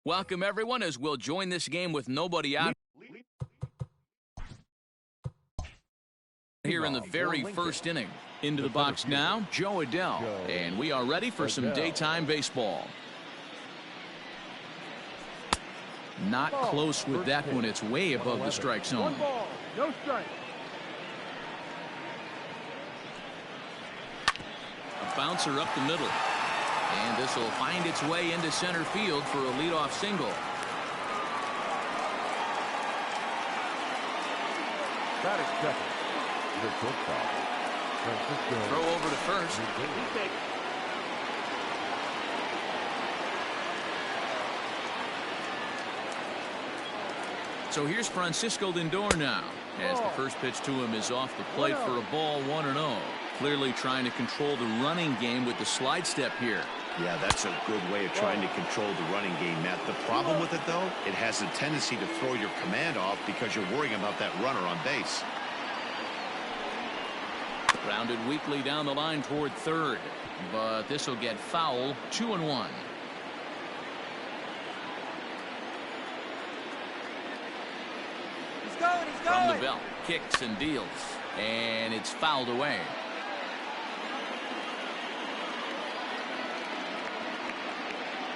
Welcome, everyone, as we'll join this game with nobody out here in the very first inning. Into the box now, Joe Adell. And we are ready for some daytime baseball. Not close with that one. It's way above the strike zone. 1 ball, no strike. A bouncer up the middle. And this will find its way into center field for a leadoff single. Batting second. The shortstop. Throw over to first. So here's Francisco Lindor now, as the first pitch to him is off the plate for a ball, 1-0. Clearly trying to control the running game with the slide step here. Yeah, that's a good way of trying to control the running game, Matt. The problem with it, though, it has a tendency to throw your command off because you're worrying about that runner on base. Grounded weakly down the line toward third, but this will get foul. 2-1. He's going. From the belt, kicks and deals, and it's fouled away.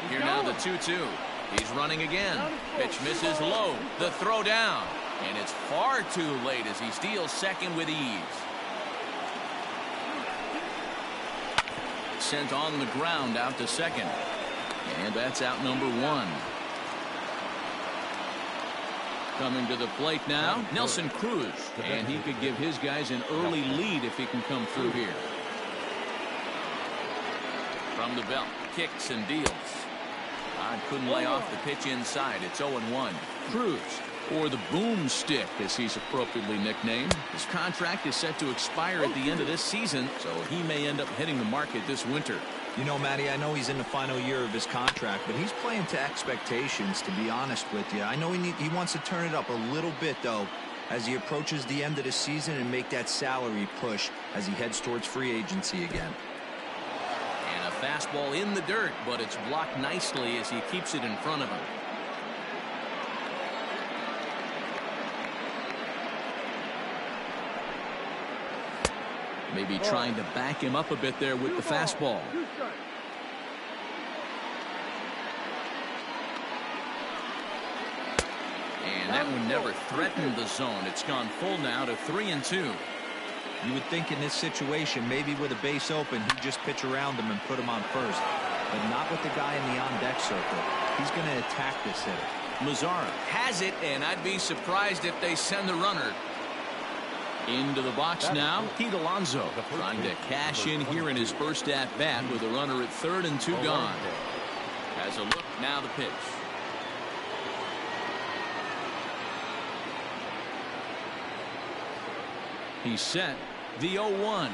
Here now the 2-2. He's running again. Pitch misses low. The throw down. And it's far too late as he steals second with ease. Sent on the ground out to second. And that's out number 1. Coming to the plate now, Nelson Cruz. And he could give his guys an early lead if he can come through here. From the belt, kicks and deals. Couldn't lay off the pitch inside. It's 0-1. Cruz, or the boomstick as he's appropriately nicknamed. His contract is set to expire at the end of this season, so he may end up hitting the market this winter. You know, Matty, I know he's in the final year of his contract, but he's playing to expectations, to be honest with you. I know he wants to turn it up a little bit, though, as he approaches the end of the season and make that salary push as he heads towards free agency again. Fastball in the dirt, but it's blocked nicely as he keeps it in front of him. Maybe trying to back him up a bit there with the fastball. And that one never threatened the zone. It's gone full now to 3-2. You would think in this situation, maybe with a base open, he'd just pitch around him and put him on first. But not with the guy in the on-deck circle. He's going to attack this hitter. Mazara has it, and I'd be surprised if they send the runner. Into the box now, Pete Alonso trying to cash in here in his first at-bat with a runner at third and 2 gone. Has a look, now the pitch. He's set. The 0-1.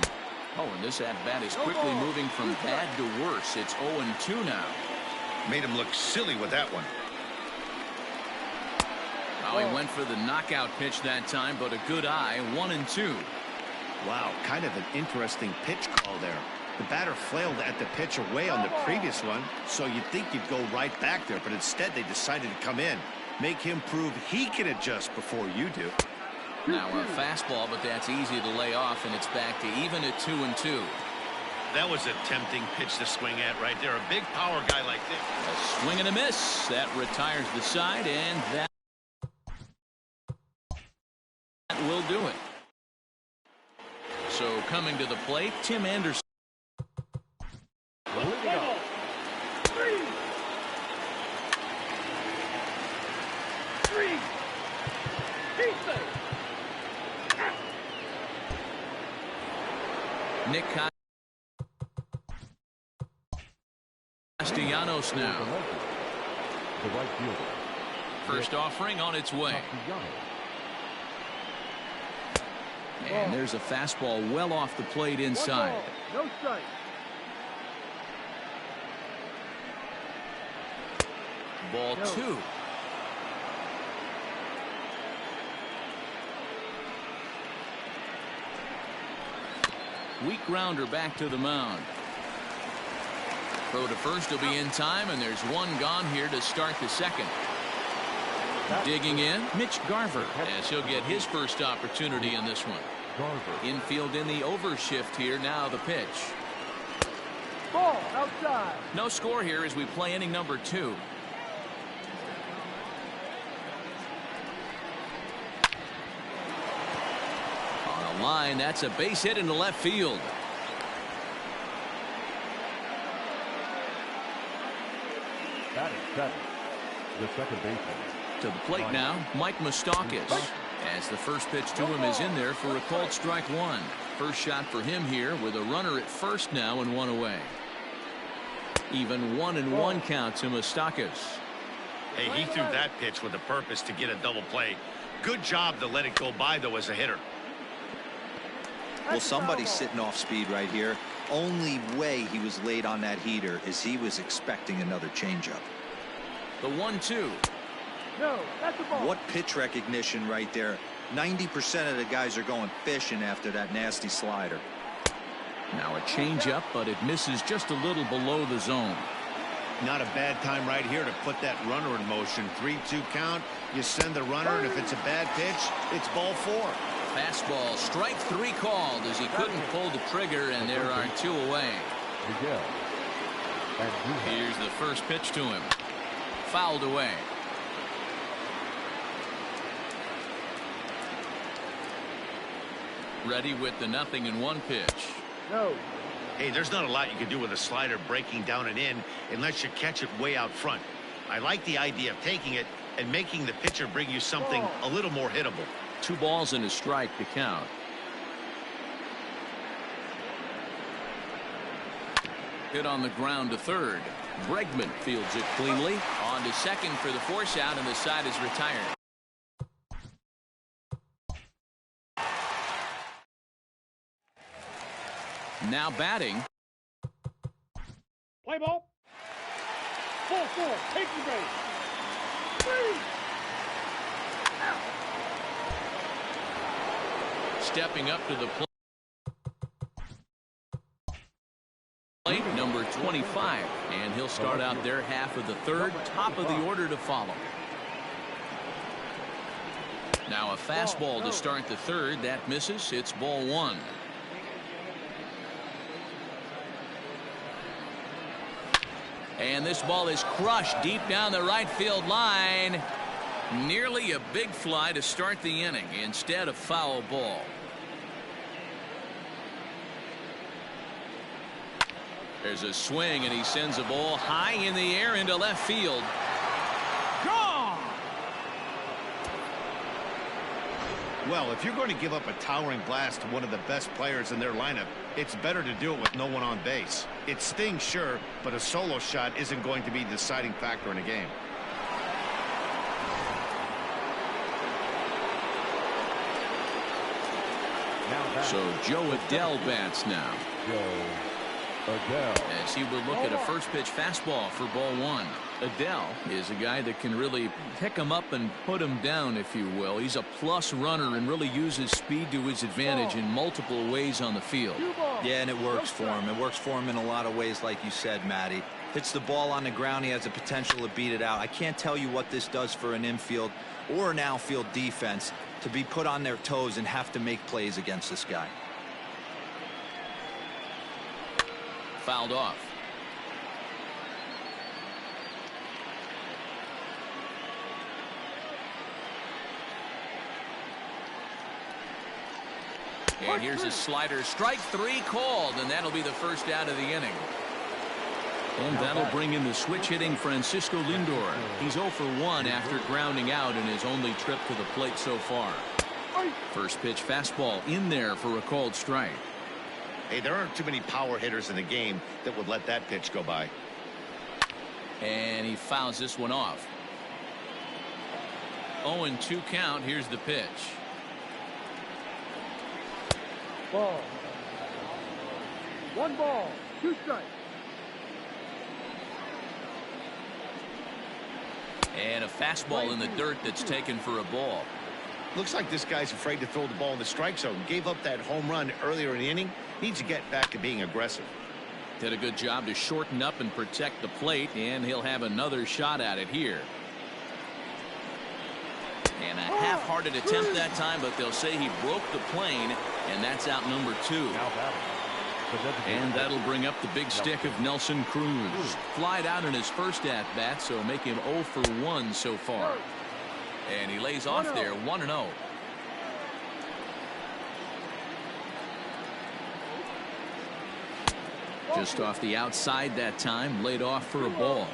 Oh, and this at-bat is quickly moving from bad to worse. It's 0-2 now. Made him look silly with that one. Oh, he went for the knockout pitch that time, but a good eye. 1-2. Wow, kind of an interesting pitch call there. The batter flailed at the pitch away on the previous one, so you'd think you'd go right back there, but instead they decided to come in. Make him prove he can adjust before you do. Now a fastball, but that's easy to lay off, and it's back to even at 2-2. That was a tempting pitch to swing at right there. A big power guy like this. A swing and a miss. That retires the side, and that will do it. So coming to the plate, Tim Anderson. Nick Castellanos now. First offering on its way. And there's a fastball well off the plate inside. No strike. Ball 2. Weak grounder back to the mound. Throw to first will be in time, and there's one gone here to start the second. Digging in, Mitch Garver, as he'll get his first opportunity in this one. Infield in the overshift here. Now the pitch. Ball outside. No score here as we play inning number 2. On the line, that's a base hit into left field. That is 7. The second baseman. To the plate now, Mike Moustakas. As the first pitch to him is in there for a called strike 1. First shot for him here with a runner at first now and 1 away. Even 1-1 count to Moustakas. Hey, he threw that pitch with a purpose to get a double play. Good job to let it go by, though, as a hitter. Well, somebody's sitting off speed right here. Only way he was late on that heater is he was expecting another changeup. The 1-2. No, that's a ball. What pitch recognition right there. 90% of the guys are going fishing after that nasty slider. Now a changeup, but it misses just a little below the zone. Not a bad time right here to put that runner in motion. 3-2 count. You send the runner, and if it's a bad pitch, it's ball 4. Fastball, strike 3 called as he couldn't pull the trigger, and there are 2 away. Miguel. And Here's the first pitch to him. Fouled away. Ready with the 0-1 pitch. no. Hey, there's not a lot you can do with a slider breaking down and in unless you catch it way out front. I like the idea of taking it and making the pitcher bring you something a little more hittable. 2 balls and a strike to count. Hit on the ground to third. Bregman fields it cleanly. On to second for the force out, and the side is retired. Now batting. Play ball. Ball 4. Take the base. 3. Stepping up to the plate, number 25, and he'll start out their half of the third. Top of the order to follow. Now a fastball to start the third. That misses. It's ball 1. And this ball is crushed deep down the right field line. Nearly a big fly to start the inning instead of foul ball. There's a swing, and he sends a ball high in the air into left field. Gone! Well, if you're going to give up a towering blast to one of the best players in their lineup, it's better to do it with no one on base. It stings, sure, but a solo shot isn't going to be the deciding factor in a game. So Joe Adell bats now. As he will look at a first pitch fastball for ball 1. Adell is a guy that can really pick him up and put him down, if you will. He's a plus runner and really uses speed to his advantage in multiple ways on the field. Yeah, and it works for him. It works for him in a lot of ways, like you said, Matty. Hits the ball on the ground. He has the potential to beat it out. I can't tell you what this does for an infield or an outfield defense to be put on their toes and have to make plays against this guy. Fouled off. And here's a slider. Strike 3 called, and that'll be the first out of the inning. And that'll bring in the switch hitting Francisco Lindor. He's 0 for 1 after grounding out in his only trip to the plate so far. First pitch fastball in there for a called strike. Hey, there aren't too many power hitters in the game that would let that pitch go by. And he fouls this one off. 0-2 count. Here's the pitch. Ball. 1 ball. 2 strikes. And a fastball in the dirt that's taken for a ball. Looks like this guy's afraid to throw the ball in the strike zone. Gave up that home run earlier in the inning. Needs to get back to being aggressive. Did a good job to shorten up and protect the plate, and he'll have another shot at it here. And a half-hearted attempt that time, but they'll say he broke the plane, and that's out number 2. And that'll bring up the big stick of Nelson Cruz. Flied out in his first at-bat, so make him 0 for 1 so far. And he lays off there 1-0. Just off the outside that time, laid off for a ball.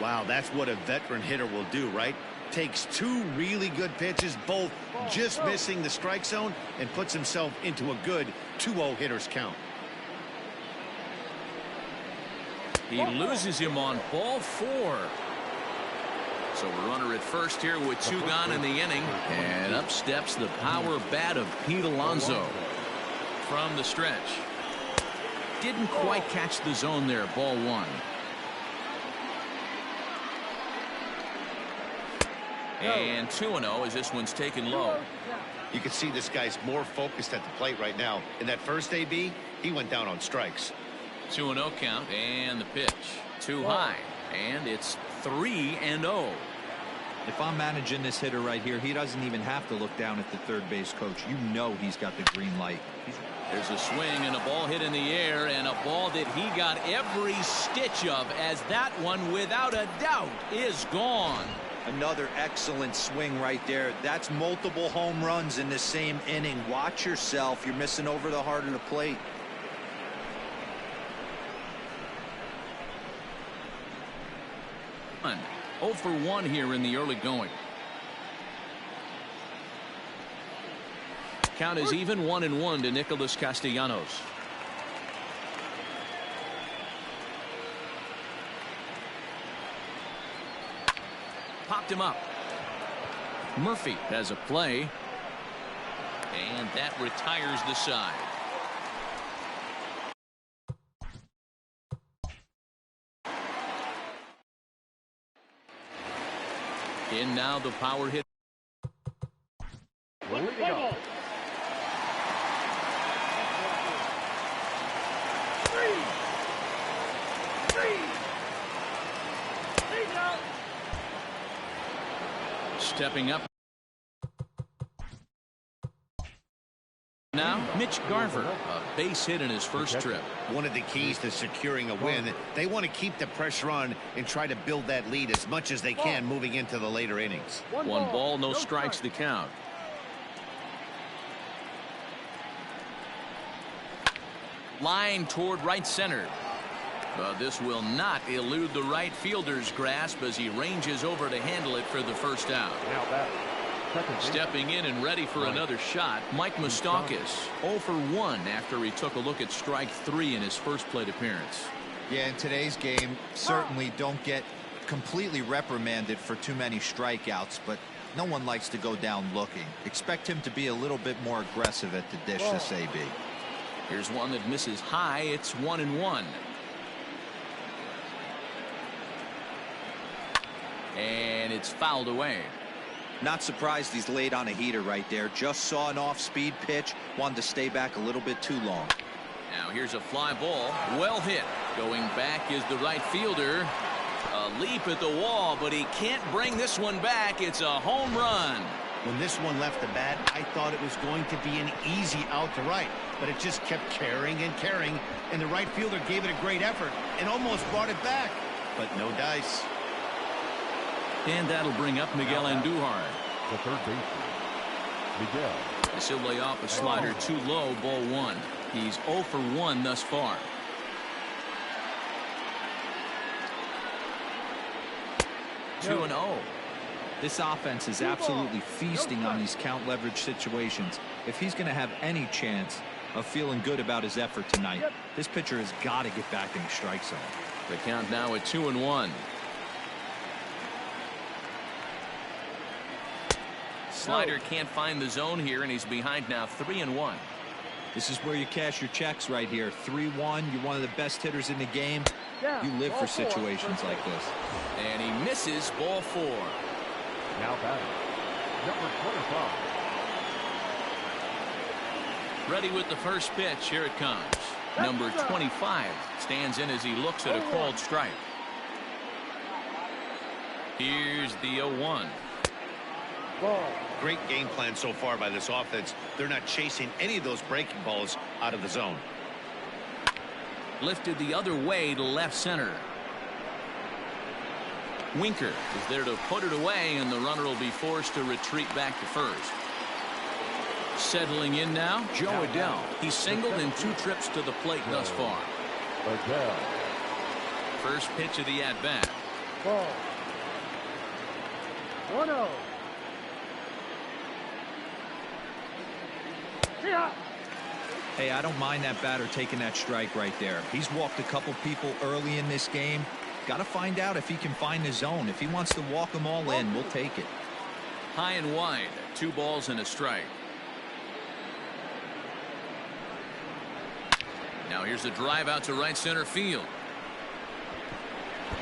Wow, that's what a veteran hitter will do, right? Takes 2 really good pitches, both just missing the strike zone, and puts himself into a good 2-0 hitter's count. He loses him on ball 4. So a runner at first here with 2 gone in the inning. And up steps the power bat of Pete Alonso. From the stretch. Didn't quite catch the zone there. Ball 1. And 2-0 as this one's taken low. You can see this guy's more focused at the plate right now. In that first AB, he went down on strikes. 2-0 count, and the pitch. Too high, and it's 3-0. If I'm managing this hitter right here, he doesn't even have to look down at the third base coach. You know he's got the green light. There's a swing and a ball hit in the air, and a ball that he got every stitch of, as that one, without a doubt, is gone. Another excellent swing right there. That's multiple home runs in the same inning. Watch yourself. You're missing over the heart of the plate. One. 0 for 1 here in the early going. Count is even 1-1 to Nicholas Castellanos. Popped him up. Murphy has a play. And that retires the side. In now the power hit. Where we go? Stepping up. Now, Mitch Garver, a base hit in his first trip. One of the keys to securing a win, they want to keep the pressure on and try to build that lead as much as they can moving into the later innings. 1 ball, no strikes to count. Line toward right center. This will not elude the right fielder's grasp as he ranges over to handle it for the first out. Stepping in and ready for another shot, Mike Moustakas, 0 for 1 after he took a look at strike 3 in his first plate appearance. Yeah, in today's game, certainly don't get completely reprimanded for too many strikeouts, but no one likes to go down looking. Expect him to be a little bit more aggressive at the dish this AB. Here's one that misses high. It's 1-1. And it's fouled away. Not surprised he's laid on a heater right there. Just saw an off-speed pitch. Wanted to stay back a little bit too long. Now here's a fly ball. Well hit. Going back is the right fielder. A leap at the wall, but he can't bring this one back. It's a home run. When this one left the bat, I thought it was going to be an easy out to right, but it just kept carrying and carrying, and the right fielder gave it a great effort and almost brought it back, but no dice. And that'll bring up Miguel Andujar. The third baseman, Miguel. This will lay off a slider too low, ball 1. He's 0 for 1 thus far. Two and 0. This offense is absolutely feasting on these count leverage situations. If he's going to have any chance of feeling good about his effort tonight, this pitcher has got to get back in the strike zone. The count now at 2-1. Slider can't find the zone here, and he's behind now 3-1. This is where you cash your checks right here. 3-1. You're one of the best hitters in the game. You live for situations like this. And he misses, ball 4. Now batting, number 25. Ready with the first pitch. Here it comes. Number 25 stands in as he looks at a called strike. Here's the 0-1. Great game plan so far by this offense. They're not chasing any of those breaking balls out of the zone. Lifted the other way to left center. Winker is there to put it away, and the runner will be forced to retreat back to first. Settling in now, Joe Adell. He's singled in 2 trips to the plate thus far. First pitch of the at-bat. 1-0. Hey, I don't mind that batter taking that strike right there. He's walked a couple people early in this game. Got to find out if he can find the zone. If he wants to walk them all in, we'll take it. High and wide, 2 balls and a strike. Now here's a drive out to right center field.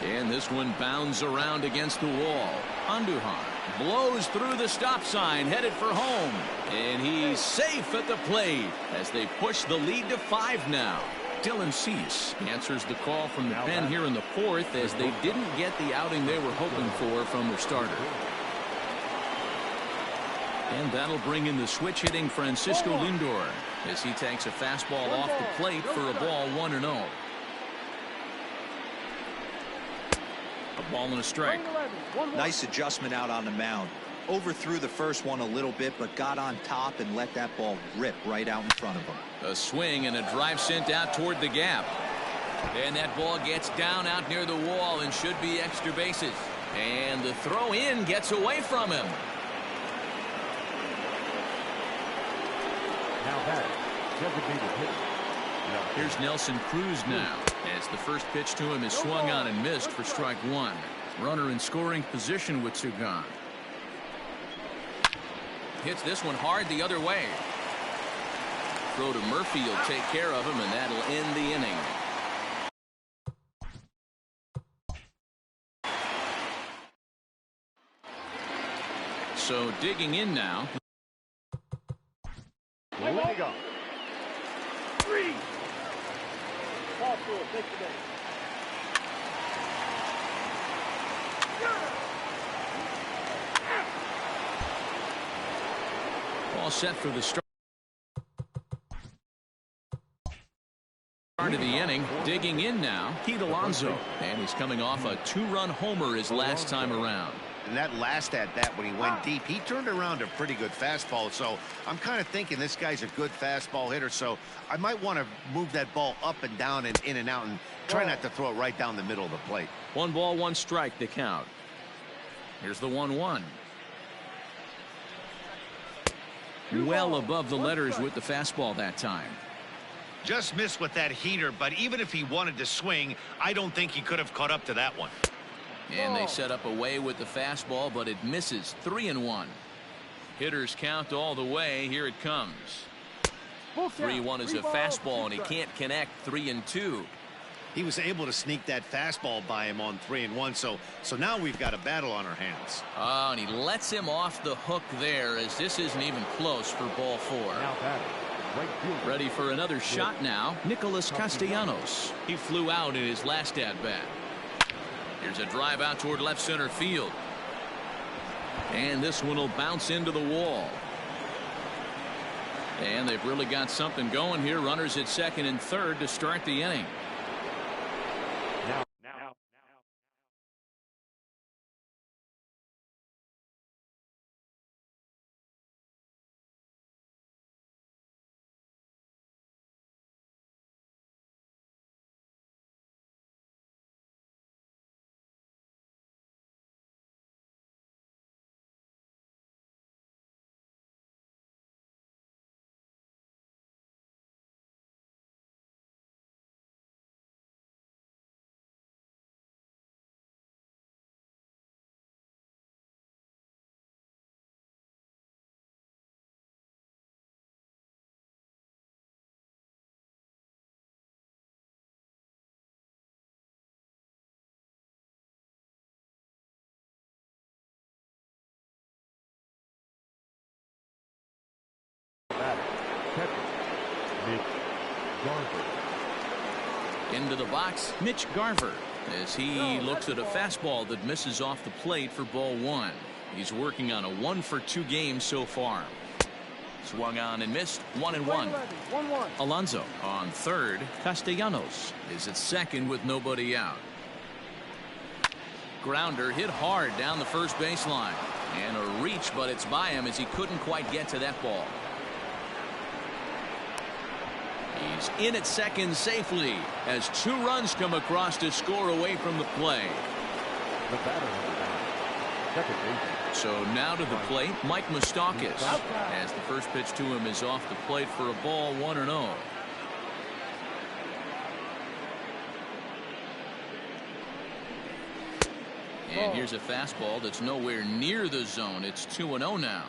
And this one bounds around against the wall. Andujar blows through the stop sign, headed for home. And he's safe at the plate as they push the lead to 5 now. Dylan Cease answers the call from the pen here in the 4th as they didn't get the outing they were hoping for from their starter. And that'll bring in the switch hitting Francisco Lindor as he takes a fastball off the plate for a ball 1-0. A ball and a strike. Nice adjustment out on the mound. Overthrew the first one a little bit, but got on top and let that ball rip right out in front of him. A swing and a drive sent out toward the gap. And that ball gets down out near the wall and should be extra bases. And the throw in gets away from him. Now that designated hitter. Here's Nelson Cruz now as the first pitch to him is swung on and missed for strike 1. Runner in scoring position with 2 gone. Hits this one hard the other way. Throw to Murphy will take care of him, and that'll end the inning. So digging in now. Way to go. 3. Ball through it. Take the base. All set for the start of the inning. Digging in now, Pete Alonso, and he's coming off a 2-run homer his last time around. And that last at-bat when he went deep, he turned around a pretty good fastball. So I'm kind of thinking this guy's a good fastball hitter. So I might want to move that ball up and down and in and out and try not to throw it right down the middle of the plate. 1 ball, 1 strike, the count. Here's the 1-1. Well above the letters with the fastball that time. Just missed with that heater, but even if he wanted to swing, I don't think he could have caught up to that one. And they set up away with the fastball, but it misses. 3-1. Hitters count all the way. Here it comes. 3-1 is a fastball, and he can't connect. 3-2. He was able to sneak that fastball by him on 3-1. So now we've got a battle on our hands. Oh, and he lets him off the hook there as this isn't even close for ball 4. Now batting. Right fielder. Ready for another shot now. Nicholas Castellanos. He flew out in his last at-bat. Here's a drive out toward left center field. And this one will bounce into the wall. And they've really got something going here. Runners at second and third to start the inning. Now. Catcher, Mitch Garver. Into the box, Mitch Garver, as he looks at a fastball that misses off the plate for ball 1. He's working on a 1-for-2 game so far. Swung on and missed. 1-1. Alonso on third. Castellanos is at second with nobody out. Grounder hit hard down the first baseline. And a reach, but it's by him as he couldn't quite get to that ball. He's in at second safely as 2 runs come across to score away from the play. The batter second base. So now to the plate, Mike Moustakas, as the first pitch to him is off the plate for a ball, 1-0. And here's a fastball that's nowhere near the zone. It's 2-0 now.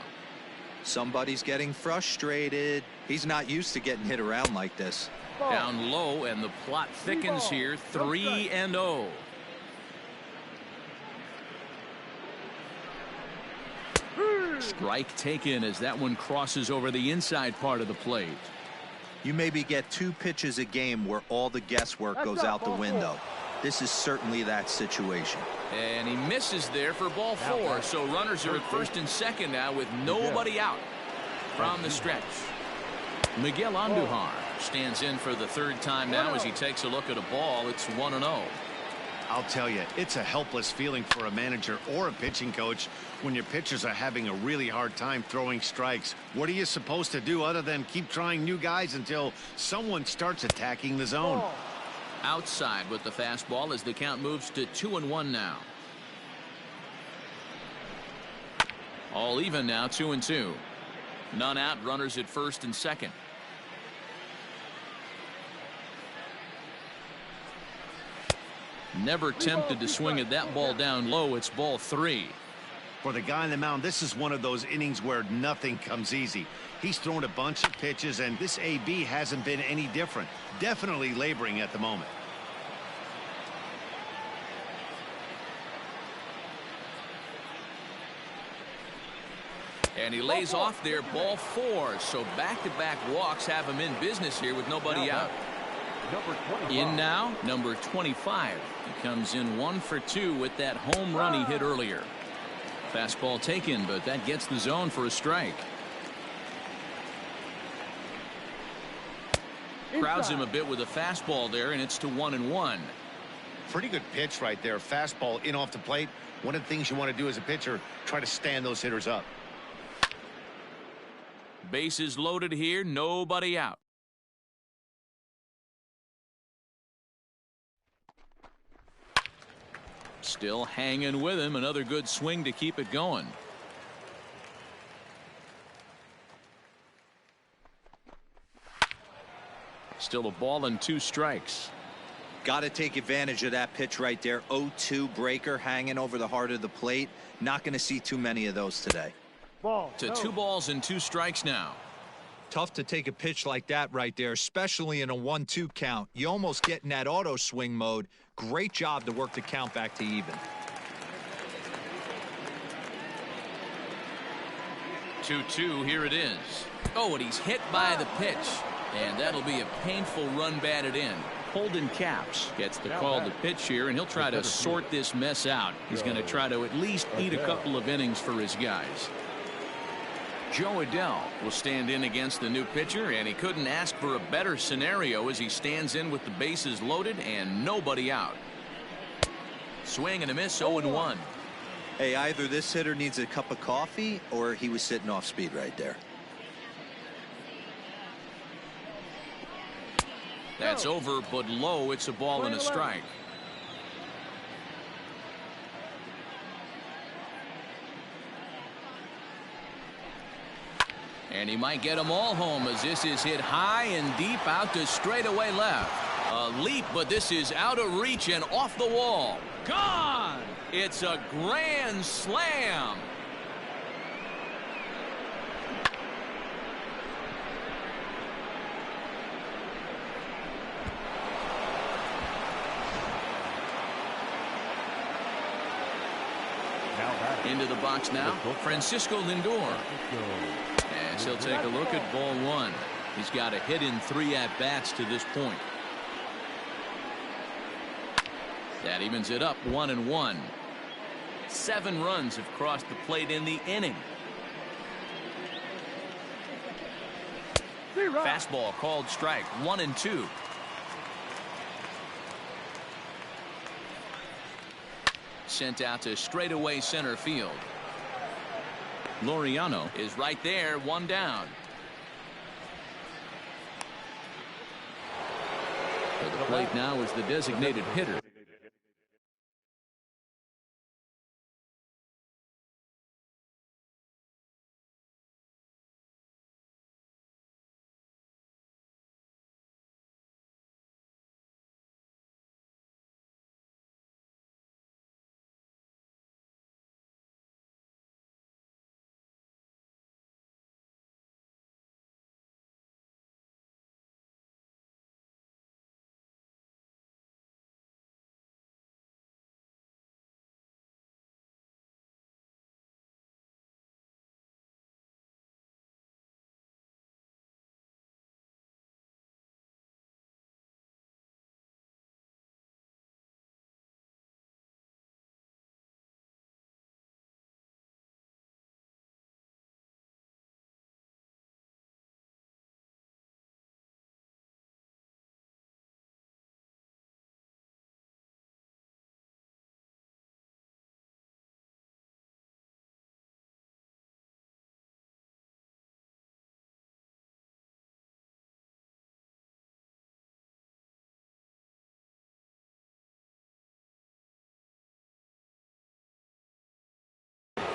Somebody's getting frustrated. He's not used to getting hit around like this. Down low, and the plot thickens here. 3-0. Strike taken as that one crosses over the inside part of the plate. You maybe get 2 pitches a game where all the guesswork goes out the window. This is certainly that situation. And he misses there for ball 4. So runners are at first and second now with nobody out from the stretch. Miguel Andujar stands in for the 3rd time now as he takes a look at a ball. It's 1-0. I'll tell you, it's a helpless feeling for a manager or a pitching coach when your pitchers are having a really hard time throwing strikes. What are you supposed to do other than keep trying new guys until someone starts attacking the zone? Outside with the fastball as the count moves to 2-1 now. All even now, 2-2. None out, runners at first and second. Never tempted to swing at that ball down low. It's ball 3. For the guy on the mound, this is one of those innings where nothing comes easy. He's thrown a bunch of pitches, and this AB hasn't been any different. Definitely laboring at the moment. And he lays off there, ball 4. So back-to-back walks have him in business here with nobody out. In now, number 25. He comes in 1 for 2 with that home run he hit earlier. Fastball taken, but that gets the zone for a strike. Crowds him a bit with a fastball there, and it's to 1-1. Pretty good pitch right there. Fastball in off the plate. One of the things you want to do as a pitcher, try to stand those hitters up. Bases loaded here, nobody out. Still hanging with him. Another good swing to keep it going. Still a ball and 2 strikes. Got to take advantage of that pitch right there. 0-2 breaker hanging over the heart of the plate. Not going to see too many of those today. To 2 balls and 2 strikes now. Tough to take a pitch like that right there, especially in a 1-2 count. You almost get in that auto swing mode. Great job to work the count back to even. 2-2, here it is. Oh, and he's hit by the pitch. And that'll be a painful run batted in. Holden Capps gets the call to pitch here, and he'll try to sort this mess out. He's going to try to at least eat a couple of innings for his guys. Joe Adell will stand in against the new pitcher, and he couldn't ask for a better scenario as he stands in with the bases loaded and nobody out. Swing and a miss, 0-1. Hey, either this hitter needs a cup of coffee or he was sitting off speed right there. That's over, but low. It's a ball and a strike. And he might get them all home as this is hit high and deep out to straightaway left. A leap, but this is out of reach and off the wall. Gone! It's a grand slam. Into the box now, Francisco Lindor. As he'll take a look at ball 1. He's got a hit in 3 at-bats to this point. That evens it up 1-1. 7 runs have crossed the plate in the inning. Fastball called strike. 1-2. Sent out to straightaway center field. Laureano is right there, 1 down. To the plate now is the designated hitter.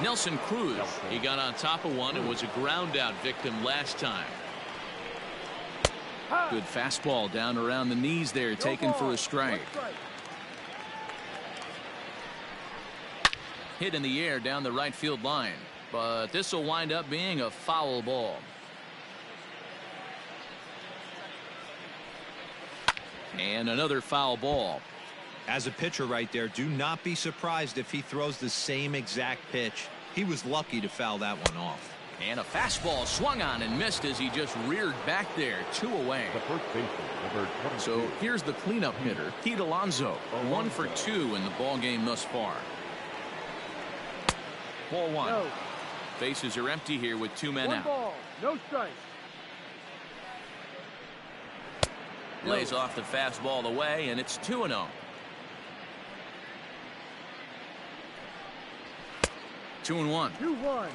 Nelson Cruz, he got on top of one and was a ground out victim last time. Good fastball down around the knees there, taken for a strike. Hit in the air down the right field line, but this will wind up being a foul ball. And another foul ball. As a pitcher right there, do not be surprised if he throws the same exact pitch. He was lucky to foul that one off. And a fastball swung on and missed as he just reared back there, 2 away. So here's the cleanup hitter, Pete Alonso, 1 for 2 in the ball game thus far. Ball 1. No. Bases are empty here with 2 men out. Ball, no strike. Lays off the fastball away, and it's 2-0. 2-1. 2-1.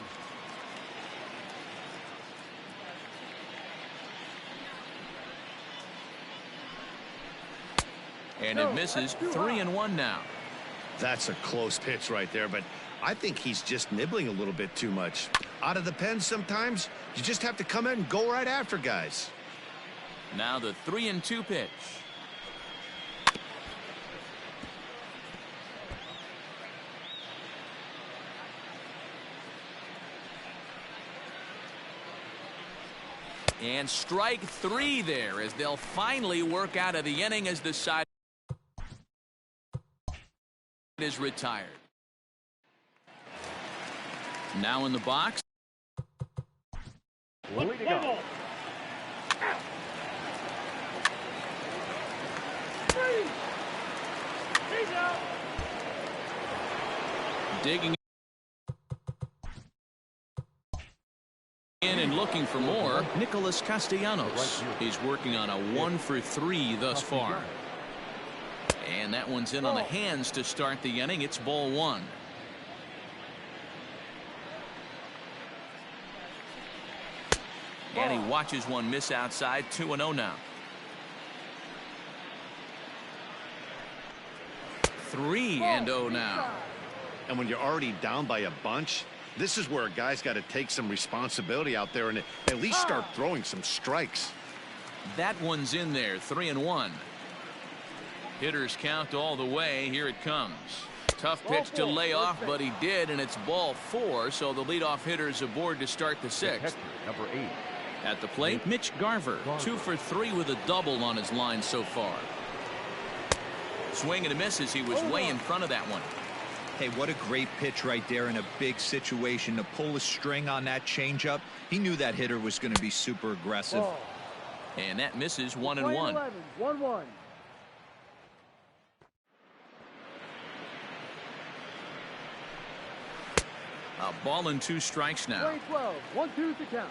And it misses. 3-1 now. That's a close pitch right there, but I think he's just nibbling a little bit too much. Out of the pen sometimes, you just have to come in and go right after guys. Now the 3-2 pitch. And strike 3 there as they'll finally work out of the inning as the side is retired. Now in the box. Way to go. Digging in and looking for more, Nicholas Castellanos. He's working on a 1 for 3 thus far. And that one's in on the hands to start the inning. It's ball 1. And he watches one miss outside. 2-0 now. 3-0 now. And when you're already down by a bunch, this is where a guy's got to take some responsibility out there and at least start throwing some strikes. That one's in there. 3-1. Hitters count all the way. Here it comes. Tough pitch to lay off, but he did, and it's ball 4, so the leadoff hitter's aboard to start the 6th. Number 8. At the plate, Mitch Garver, 2 for 3 with a double on his line so far. Swing and a miss as he was way in front of that one. Hey, what a great pitch right there in a big situation to pull a string on that changeup. He knew that hitter was going to be super aggressive. And that misses. 1-1. 1-1. A ball and 2 strikes now. Play 12. 1-2 to count.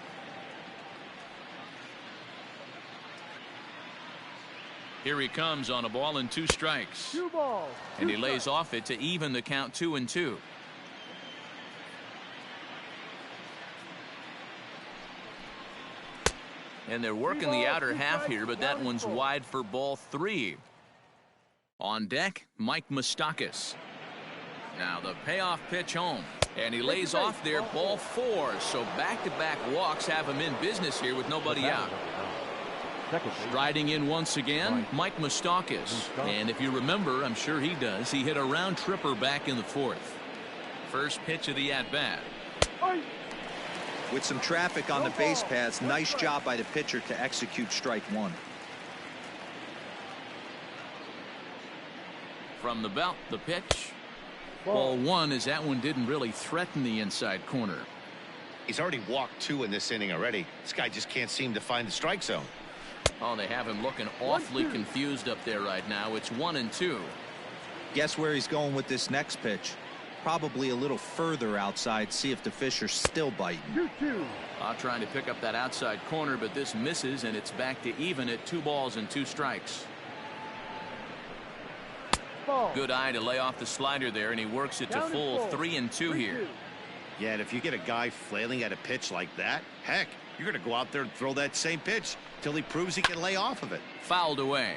Here he comes on a ball and 2 strikes. 2 balls. And he 2 lays strikes. off it to even the count 2-2. And they're working the outer half here, but that one's wide for ball 3. On deck, Mike Moustakas. Now the payoff pitch home. And he lays off there, ball 4. So back-to-back walks have him in business here with nobody out. Striding in once again, Mike Moustakas. And if you remember, I'm sure he does, he hit a round tripper back in the 4th. First pitch of the at-bat. With some traffic on the base paths, nice job by the pitcher to execute strike 1. From the belt, the pitch. Ball 1, as that one didn't really threaten the inside corner. He's already walked 2 in this inning already. This guy just can't seem to find the strike zone. Oh, they have him looking awfully confused up there right now. It's 1-2. Guess where he's going with this next pitch? Probably a little further outside, see if the fish are still biting. 2-2. Trying to pick up that outside corner, but this misses, and it's back to even at 2 balls and 2 strikes. Ball. Good eye to lay off the slider there, and he works it to Down full and full. 3-2 here. Yeah, and if you get a guy flailing at a pitch like that, heck, you're going to go out there and throw that same pitch till he proves he can lay off of it. Fouled away.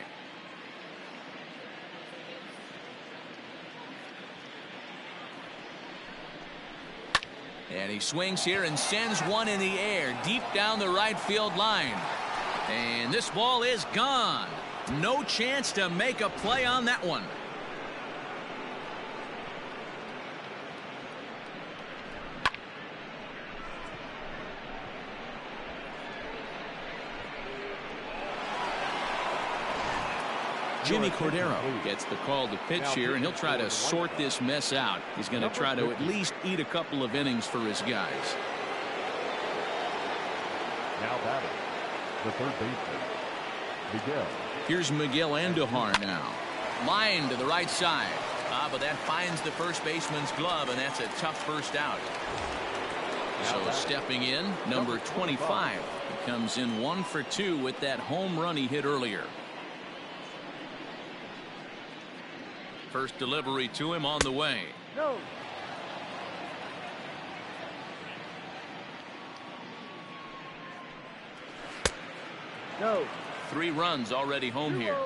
And he swings here and sends one in the air deep down the right field line. And this ball is gone. No chance to make a play on that one. Jimmy Cordero gets the call to pitch here, and he'll try to sort this mess out. He's going to try to at least eat a couple of innings for his guys. Now batting, the third baseman, Miguel. Here's Miguel Andujar now. Line to the right side. But that finds the first baseman's glove, and that's a tough first out. So stepping in, number 25. He comes in 1 for 2 with that home run he hit earlier. First delivery to him on the way. No. No. 3 runs already home here.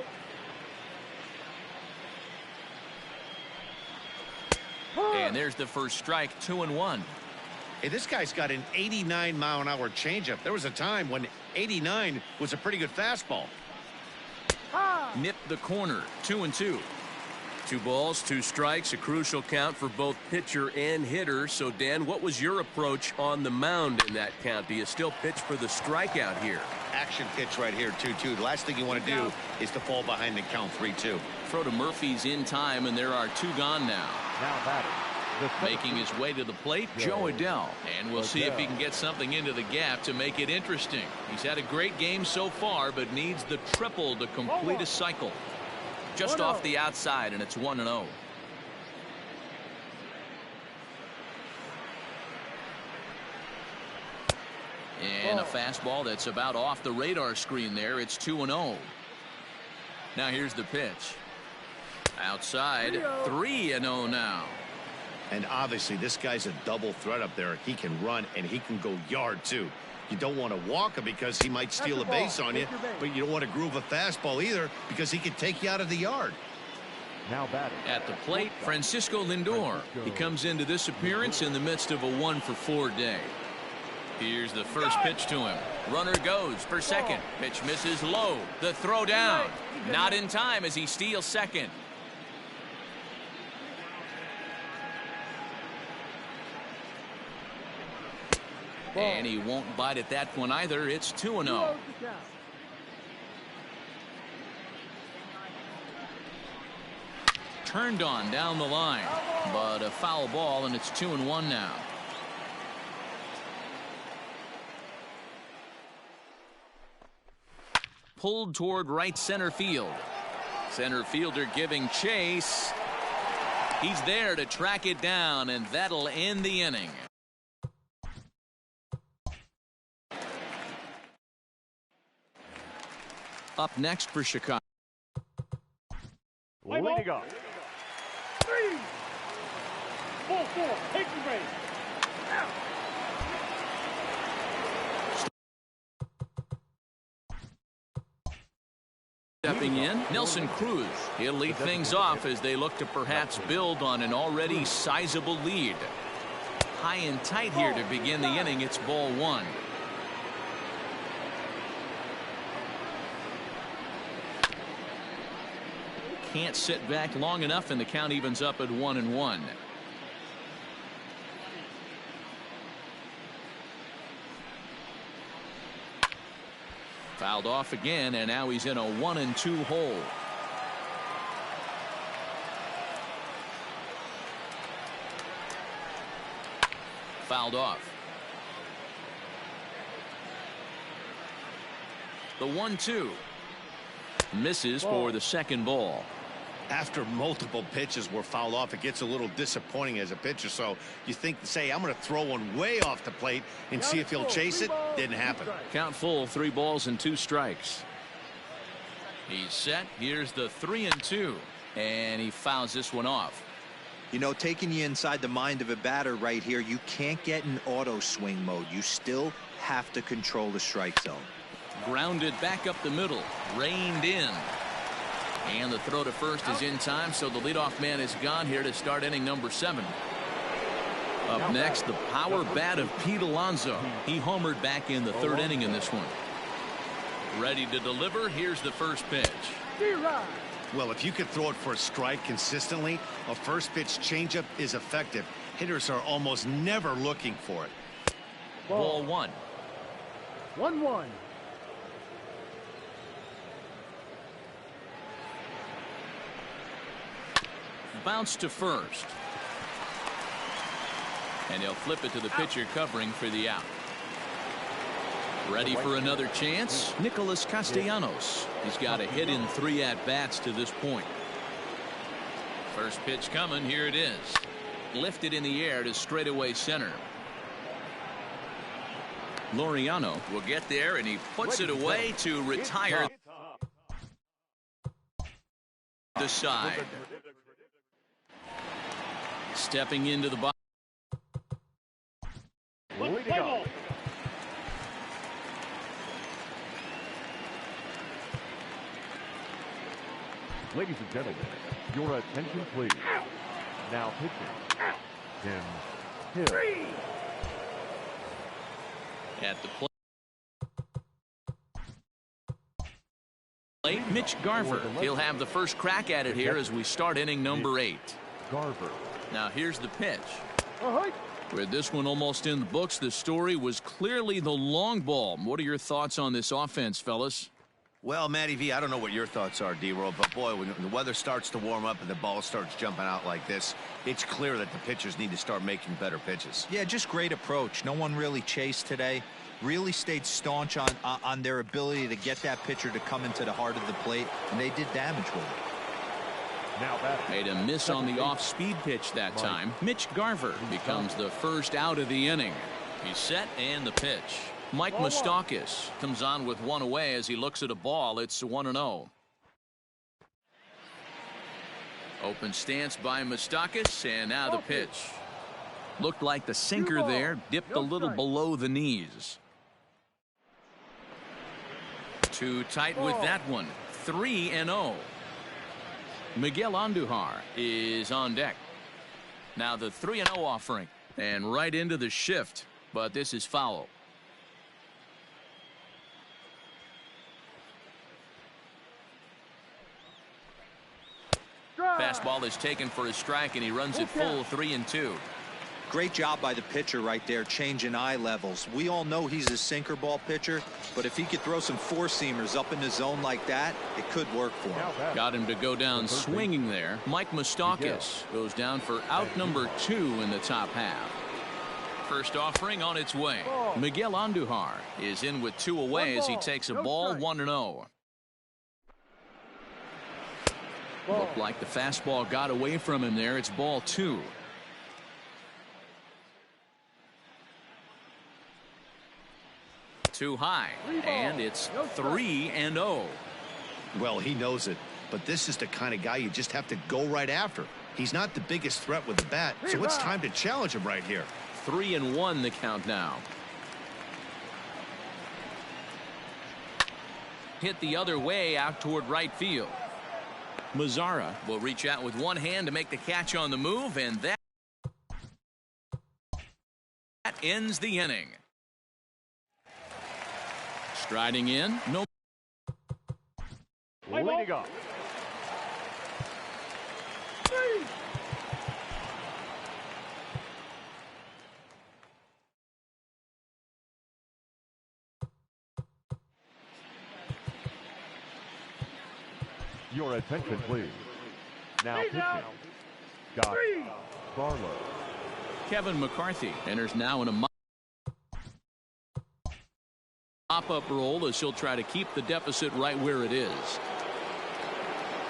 And there's the first strike, 2-1. Hey, this guy's got an 89-mile-an-hour changeup. There was a time when 89 was a pretty good fastball. Nipped the corner, 2-2. 2 balls, 2 strikes, a crucial count for both pitcher and hitter. So, Dan, what was your approach on the mound in that count? Do you still pitch for the strikeout here? Action pitch right here, 2-2. The last thing you want to do is to fall behind the count 3-2. Throw to Murphy's in time, and there are 2 gone now. Now batting, the Making his way to the plate, Joe Adell. And we'll see if he can get something into the gap to make it interesting. He's had a great game so far, but needs the triple to complete a cycle. Just off the outside, and it's 1-0. And a fastball that's about off the radar screen there. It's 2-0. Now here's the pitch. Outside, 3-0 now. And obviously, this guy's a double threat up there. He can run, and he can go yard, too. You don't want to walk him because he might steal a base on you, but you don't want to groove a fastball either because he can take you out of the yard. now batting. At the plate, Francisco Lindor. He comes into this appearance in the midst of a 1-for-4 day. Here's the first pitch to him. Runner goes for second. Pitch misses low. The throw down. Not in time as he steals second. And he won't bite at that one either. It's 2-0. Turned on down the line, but a foul ball, and it's 2-1 now. Pulled toward right center field. Center fielder giving chase. He's there to track it down, and that'll end the inning. Up next for Chicago. Leading off. 3. 4-4. Take the break. Stepping in, Nelson Cruz. He'll lead things off as they look to perhaps build on an already sizable lead. High and tight here to begin the inning. It's ball 1. Can't sit back long enough, and the count evens up at 1-1. Fouled off again, and now he's in a 1-2 hole. Fouled off. The 1-2 misses for the second ball. After multiple pitches were fouled off, it gets a little disappointing as a pitcher. So you think, say, I'm going to throw one way off the plate and see if he'll chase it. Didn't happen. Count full, 3 balls and 2 strikes. He's set. Here's the 3-2, and he fouls this one off. You know, taking you inside the mind of a batter right here, you can't get in auto swing mode. You still have to control the strike zone. Grounded back up the middle, reined in. And the throw to first is in time, so the leadoff man is gone here to start inning number 7. Up next, the power bat of Pete Alonso. He homered back in the 3rd inning in this one. Ready to deliver. Here's the first pitch. Well, if you could throw it for a strike consistently, a first pitch changeup is effective. Hitters are almost never looking for it. Ball 1. 1-1. Bounce to first. And he'll flip it to the pitcher covering for the out. Ready for another chance? Nicholas Castellanos. He's got a hit in 3 at-bats to this point. First pitch coming. Here it is. Lifted in the air to straightaway center. Laureano will get there, and he puts it away to retire the side. Stepping into the box. Leading off. Ladies and gentlemen, your attention please. Now pitching, Tim Hill. At the plate, Mitch Garver. He'll have the first crack at it here as we start inning number 8. Garver. Now here's the pitch. With this one almost in the books, the story was clearly the long ball. What are your thoughts on this offense, fellas? Well, Matty V, I don't know what your thoughts are, D-Roll, but boy, when the weather starts to warm up and the ball starts jumping out like this, it's clear that the pitchers need to start making better pitches. Yeah, just great approach. No one really chased today. Really stayed staunch on their ability to get that pitcher to come into the heart of the plate, and they did damage with it. Now batting. Made a miss on the off-speed pitch that time. Mitch Garver becomes the first out of the inning. He's set, and the pitch. Mike Moustakas comes on with one away as he looks at a ball. It's 1-0. Open stance by Moustakas, and now the pitch. Looked like the sinker there, dipped a little below the knees. Too tight with that one. 3-0. Miguel Andujar is on deck. Now the 3-0 offering, and right into the shift, but this is foul. Fastball is taken for a strike, and he runs it full 3-2. Great job by the pitcher right there, changing eye levels. We all know he's a sinker ball pitcher, but if he could throw some four-seamers up in the zone like that, it could work for him. Got him to go down swinging there. Mike Moustakas goes down for out number 2 in the top half. First offering on its way. Miguel Andujar is in with 2 away as he takes a ball, 1-0. Looked like the fastball got away from him there. It's ball 2. Too high, and it's 3-0. Well, he knows it, but this is the kind of guy you just have to go right after. He's not the biggest threat with the bat, so it's time to challenge him right here. 3-1 the count now. Hit the other way out toward right field. Mazara will reach out with one hand to make the catch on the move, and that ends the inning. Striding in, no. Leading off. Your attention, please. Now pitching. Scott Barlow. Kevin McCarthy enters now in a mop-up role as he'll try to keep the deficit right where it is.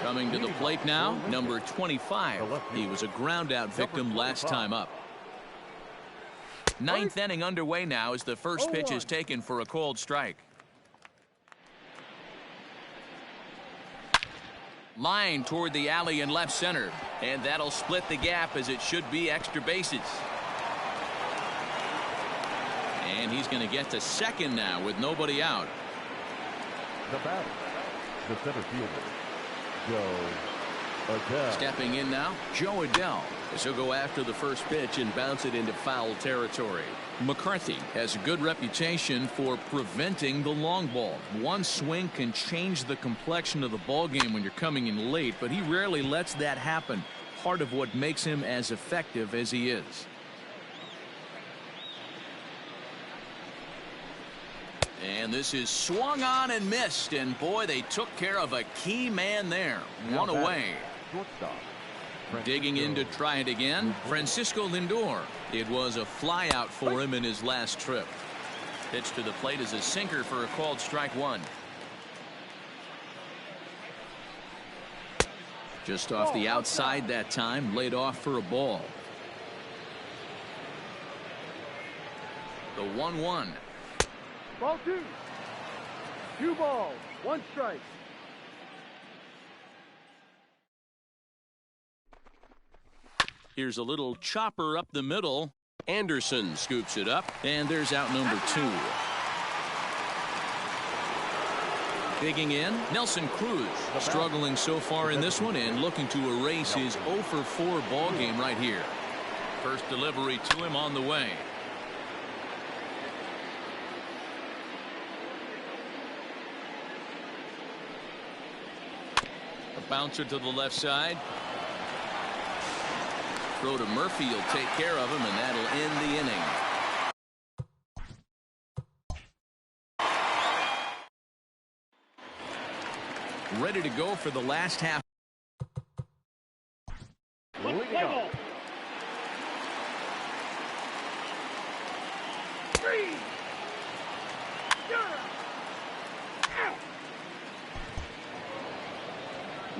Coming to the plate now, number 25. He was a ground-out victim last time up. Ninth inning underway now as the first pitch is taken for a called strike. Line toward the alley in left center, and that'll split the gap as it should be extra bases. And he's going to get to second now with nobody out. The batter, the center fielder, Joe Adell. Stepping in now, Joe Adell, as he'll go after the first pitch and bounce it into foul territory. McCarthy has a good reputation for preventing the long ball. One swing can change the complexion of the ball game when you're coming in late, but he rarely lets that happen. Part of what makes him as effective as he is. And this is swung on and missed, and boy, they took care of a key man there. One away. Shortstop. Digging in to try it again, Francisco Lindor. It was a flyout for him in his last trip. Pitch to the plate is a sinker for a called strike one. Just off the outside that time, laid off for a ball. The 1-1. Ball two. 2 balls, 1 strike. Here's a little chopper up the middle. Anderson scoops it up, and there's out number 2. Digging in, Nelson Cruz, struggling so far in this one and looking to erase his 0-for-4 ball game right here. First delivery to him on the way. A bouncer to the left side. Throw to Murphy will take care of him, and that'll end the inning. Ready to go for the last half. Leading off. 3.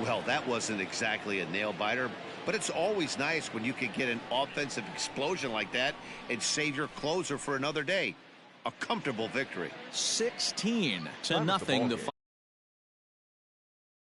Well, that wasn't exactly a nail-biter, but it's always nice when you can get an offensive explosion like that and save your closer for another day. A comfortable victory. 16-0 the final.